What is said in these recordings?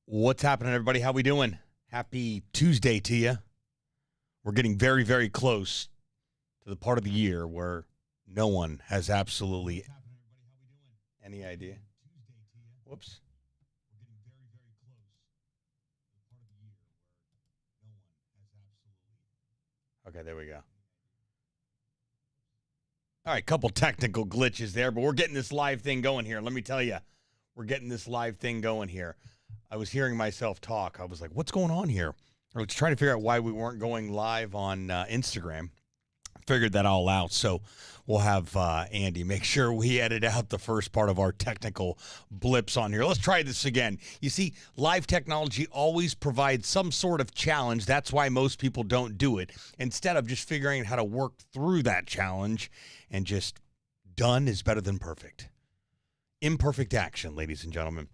What's happening, everybody? How we doing? Happy Tuesday to you. We're getting very, very close to the part of the year where no one has absolutely any idea. Whoops. Okay, there we go. All right, couple technical glitches there, but we're getting this live thing going here. Let me tell you, we're getting this live thing going here. I was hearing myself talk. I was like, what's going on here? I was trying to figure out why we weren't going live on Instagram. Figured that all out. So we'll have Andy make sure we edit out the first part of our technical blips on here. Let's try this again. You see, live technology always provides some sort of challenge. That's why most people don't do it. Instead of just figuring out how to work through that challenge, and just done is better than perfect. Imperfect action, ladies and gentlemen.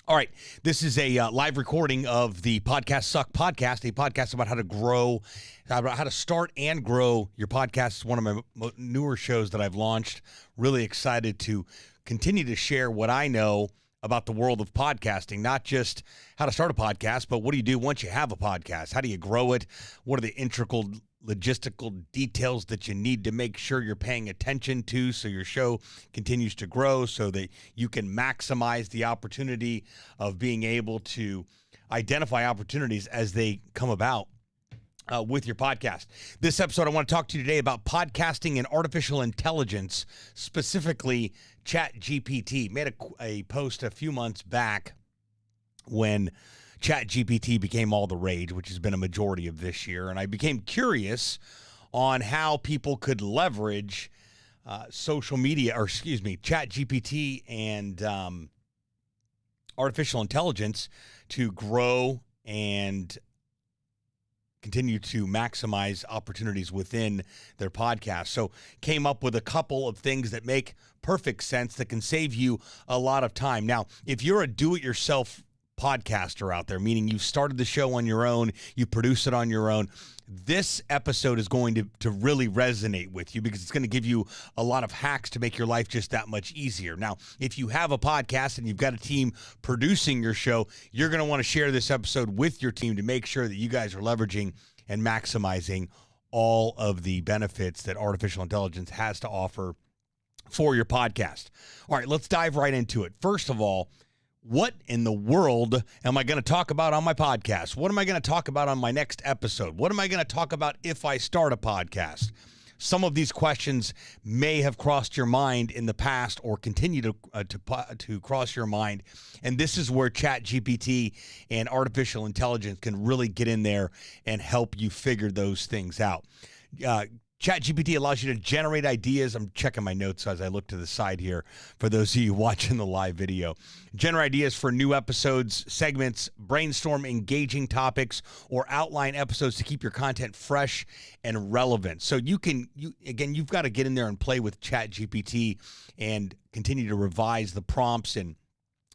All right, this is a live recording of the Podcast Suck podcast, a podcast about how to grow, about how to start and grow your podcast. It's one of my newer shows that I've launched. Really excited to continue to share what I know about the world of podcasting, not just how to start a podcast, but what do you do once you have a podcast? How do you grow it? What are the integral logistical details that you need to make sure you're paying attention to so your show continues to grow, so that you can maximize the opportunity of being able to identify opportunities as they come about with your podcast. This episode, I want to talk to you today about podcasting and artificial intelligence, specifically ChatGPT. Made a post a few months back when ChatGPT became all the rage, which has been a majority of this year. And I became curious on how people could leverage ChatGPT and artificial intelligence to grow and continue to maximize opportunities within their podcast. So came up with a couple of things that make perfect sense that can save you a lot of time. Now, if you're a do-it-yourself podcaster out there, meaning you've started the show on your own, you produce it on your own, this episode is going to really resonate with you because it's going to give you a lot of hacks to make your life just that much easier. Now, if you have a podcast and you've got a team producing your show, you're going to want to share this episode with your team to make sure that you guys are leveraging and maximizing all of the benefits that artificial intelligence has to offer for your podcast. All right, let's dive right into it. First of all, what in the world am I going to talk about on my podcast? What am I going to talk about on my next episode? What am I going to talk about if I start a podcast? Some of these questions may have crossed your mind in the past or continue to cross your mind. And this is where ChatGPT and artificial intelligence can really get in there and help you figure those things out. ChatGPT allows you to generate ideas. I'm checking my notes as I look to the side here for those of you watching the live video. Generate ideas for new episodes, segments, brainstorm engaging topics, or outline episodes to keep your content fresh and relevant. So you've got to get in there and play with ChatGPT and continue to revise the prompts and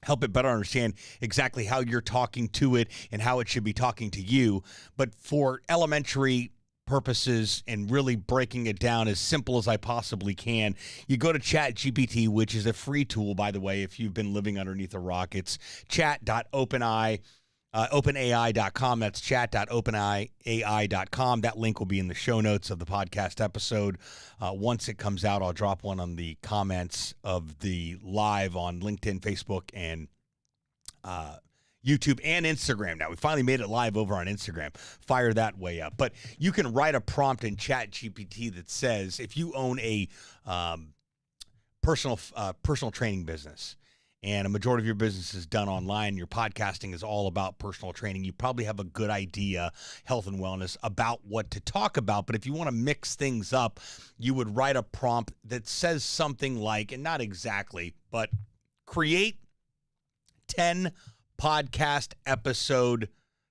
help it better understand exactly how you're talking to it and how it should be talking to you. But for elementary purposes and really breaking it down as simple as I possibly can, you go to ChatGPT, which is a free tool, by the way, if you've been living underneath a rock. It's chat.openai.com. That's chat.openai.com. That link will be in the show notes of the podcast episode. Once it comes out, I'll drop one on the comments of the live on LinkedIn, Facebook, and YouTube and Instagram. Now, we finally made it live over on Instagram. Fire that way up. But you can write a prompt in ChatGPT that says, if you own a personal training business and a majority of your business is done online, your podcasting is all about personal training, you probably have a good idea, health and wellness, about what to talk about. But if you want to mix things up, you would write a prompt that says something like, and not exactly, but create 10 podcast episode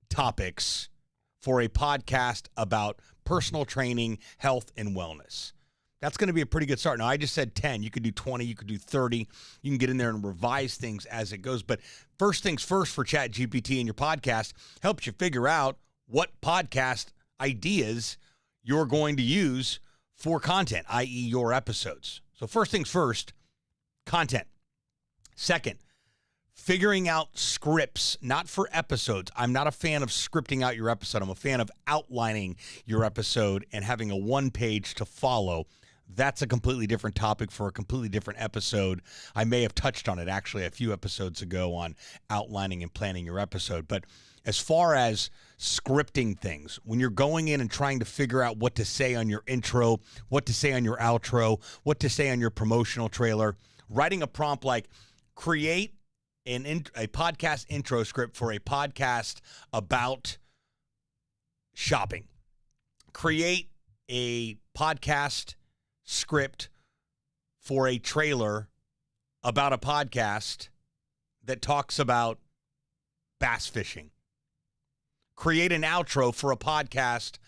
topics for a podcast about personal training, health, and wellness. That's going to be a pretty good start. Now, I just said 10. You could do 20. You could do 30. You can get in there and revise things as it goes. But first things first for ChatGPT and your podcast helps you figure out what podcast ideas you're going to use for content, i.e. your episodes. So first things first, content. Second, figuring out scripts, not for episodes. I'm not a fan of scripting out your episode. I'm a fan of outlining your episode and having a one page to follow. That's a completely different topic for a completely different episode. I may have touched on it actually a few episodes ago on outlining and planning your episode. But as far as scripting things, when you're going in and trying to figure out what to say on your intro, what to say on your outro, what to say on your promotional trailer, writing a prompt like create a podcast intro script for a podcast about shopping. Create a podcast script for a trailer about a podcast that talks about bass fishing. Create an outro for a podcast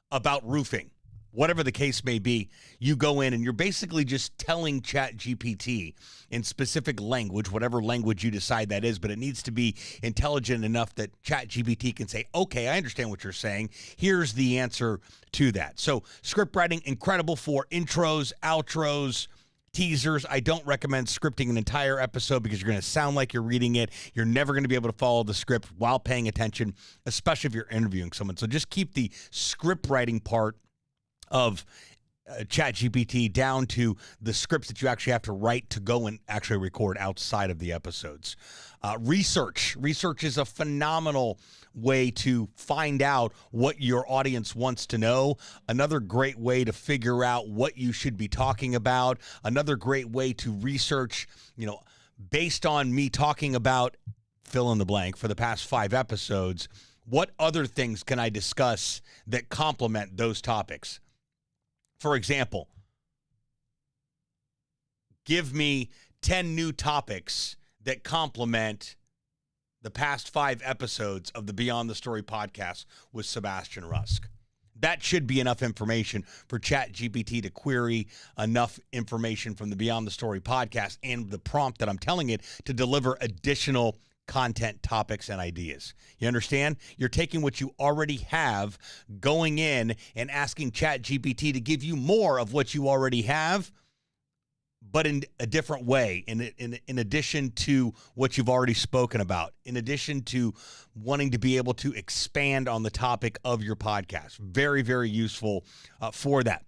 about roofing. Whatever the case may be, you go in and you're basically just telling ChatGPT in specific language, whatever language you decide that is, but it needs to be intelligent enough that ChatGPT can say, okay, I understand what you're saying. Here's the answer to that. So script writing, incredible for intros, outros, teasers. I don't recommend scripting an entire episode because you're going to sound like you're reading it. You're never going to be able to follow the script while paying attention, especially if you're interviewing someone. So just keep the script writing part of ChatGPT down to the scripts that you actually have to write to go and actually record outside of the episodes. Research is a phenomenal way to find out what your audience wants to know. Another great way to figure out what you should be talking about. Another great way to research, based on me talking about fill in the blank for the past 5 episodes, what other things can I discuss that complement those topics? For example, give me 10 new topics that complement the past 5 episodes of the Beyond the Story podcast with Sebastian Rusk. That should be enough information for ChatGPT to query enough information from the Beyond the Story podcast and the prompt that I'm telling it to deliver additional content topics and ideas. You understand? You're taking what you already have, going in and asking ChatGPT to give you more of what you already have, but in a different way, in addition to what you've already spoken about, in addition to wanting to be able to expand on the topic of your podcast. Very, very useful for that.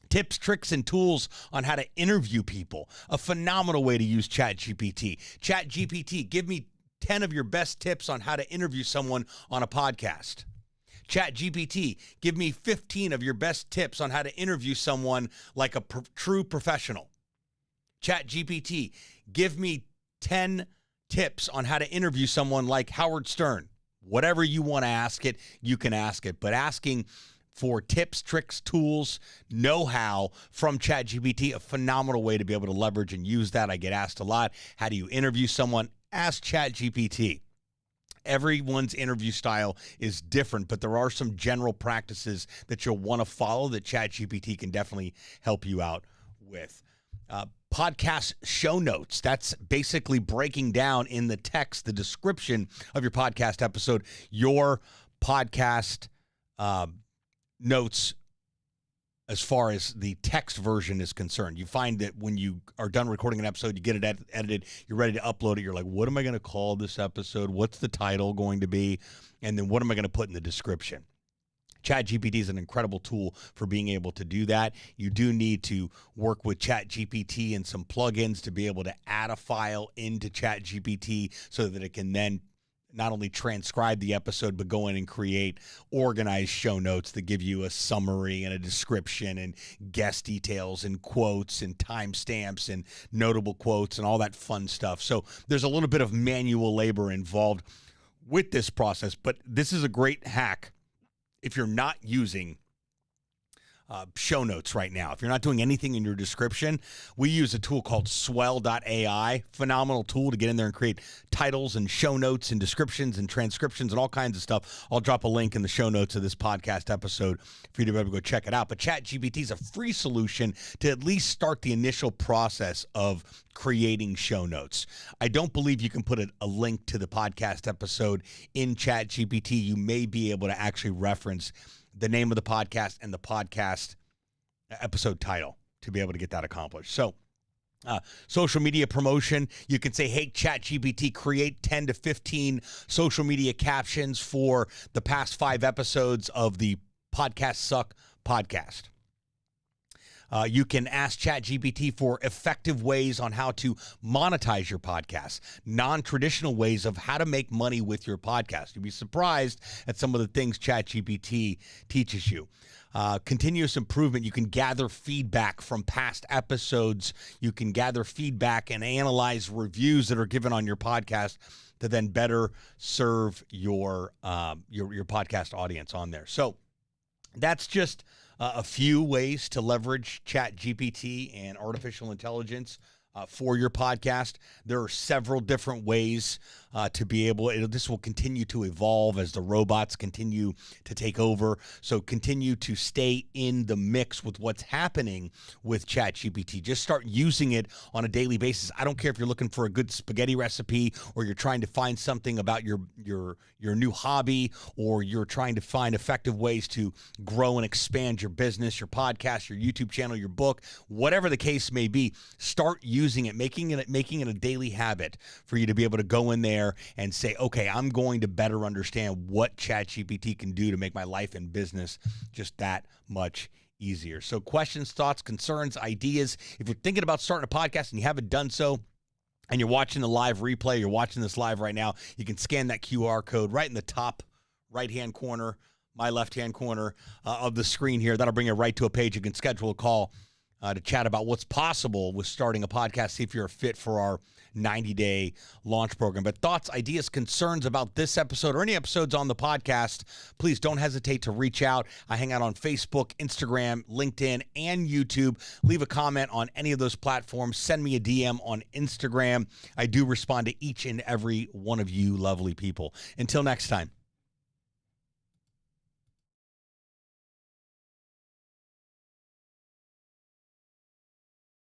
Tips, tricks, and tools on how to interview people. A phenomenal way to use ChatGPT. ChatGPT, give me 10 of your best tips on how to interview someone on a podcast. ChatGPT, give me 15 of your best tips on how to interview someone like a true professional. ChatGPT, give me 10 tips on how to interview someone like Howard Stern. Whatever you want to ask it, you can ask it. But asking for tips, tricks, tools, know-how from ChatGPT, a phenomenal way to be able to leverage and use that. I get asked a lot, how do you interview someone? Ask ChatGPT. Everyone's interview style is different, but there are some general practices that you'll want to follow that ChatGPT can definitely help you out with. Podcast show notes. That's basically breaking down in the text, the description of your podcast episode, your podcast notes as far as the text version is concerned. You find that when you are done recording an episode, you get it edited, you're ready to upload it. You're like, what am I going to call this episode? What's the title going to be? And then what am I going to put in the description? ChatGPT is an incredible tool for being able to do that. You do need to work with ChatGPT and some plugins to be able to add a file into ChatGPT so that it can then not only transcribe the episode, but go in and create organized show notes that give you a summary and a description and guest details and quotes and timestamps and notable quotes and all that fun stuff. So there's a little bit of manual labor involved with this process, but this is a great hack if you're not using show notes right now. If you're not doing anything in your description, we use a tool called swell.ai. Phenomenal tool to get in there and create titles and show notes and descriptions and transcriptions and all kinds of stuff. I'll drop a link in the show notes of this podcast episode for you to be able to go check it out. But ChatGPT is a free solution to at least start the initial process of creating show notes. I don't believe you can put a link to the podcast episode in ChatGPT. You may be able to actually reference the name of the podcast and the podcast episode title to be able to get that accomplished. So Social media promotion. You can say, hey, ChatGPT, create 10 to 15 social media captions for the past 5 episodes of the Podcast Suck podcast. You can ask ChatGPT for effective ways on how to monetize your podcast, non-traditional ways of how to make money with your podcast. You'd be surprised at some of the things ChatGPT teaches you. Continuous improvement. You can gather feedback from past episodes. You can gather feedback and analyze reviews that are given on your podcast to then better serve your podcast audience on there. So that's just a few ways to leverage ChatGPT and artificial intelligence for your podcast. There are several different ways to be able. This will continue to evolve as the robots continue to take over. So continue to stay in the mix with what's happening with ChatGPT. Just start using it on a daily basis. I don't care if you're looking for a good spaghetti recipe, or you're trying to find something about your new hobby, or you're trying to find effective ways to grow and expand your business, your podcast, your YouTube channel, your book, whatever the case may be. Start using it, making it a daily habit for you to be able to go in there and say, okay, I'm going to better understand what ChatGPT can do to make my life and business just that much easier. So questions, thoughts, concerns, ideas. If you're thinking about starting a podcast and you haven't done so, and you're watching the live replay, you're watching this live right now, you can scan that QR code right in the top right-hand corner, my left-hand corner of the screen here. That'll bring you right to a page. You can schedule a call to chat about what's possible with starting a podcast, see if you're a fit for our 90-day launch program. But thoughts, ideas, concerns about this episode or any episodes on the podcast, please don't hesitate to reach out. I hang out on Facebook, Instagram, LinkedIn, and YouTube. Leave a comment on any of those platforms. Send me a DM on Instagram. I do respond to each and every one of you lovely people. Until next time.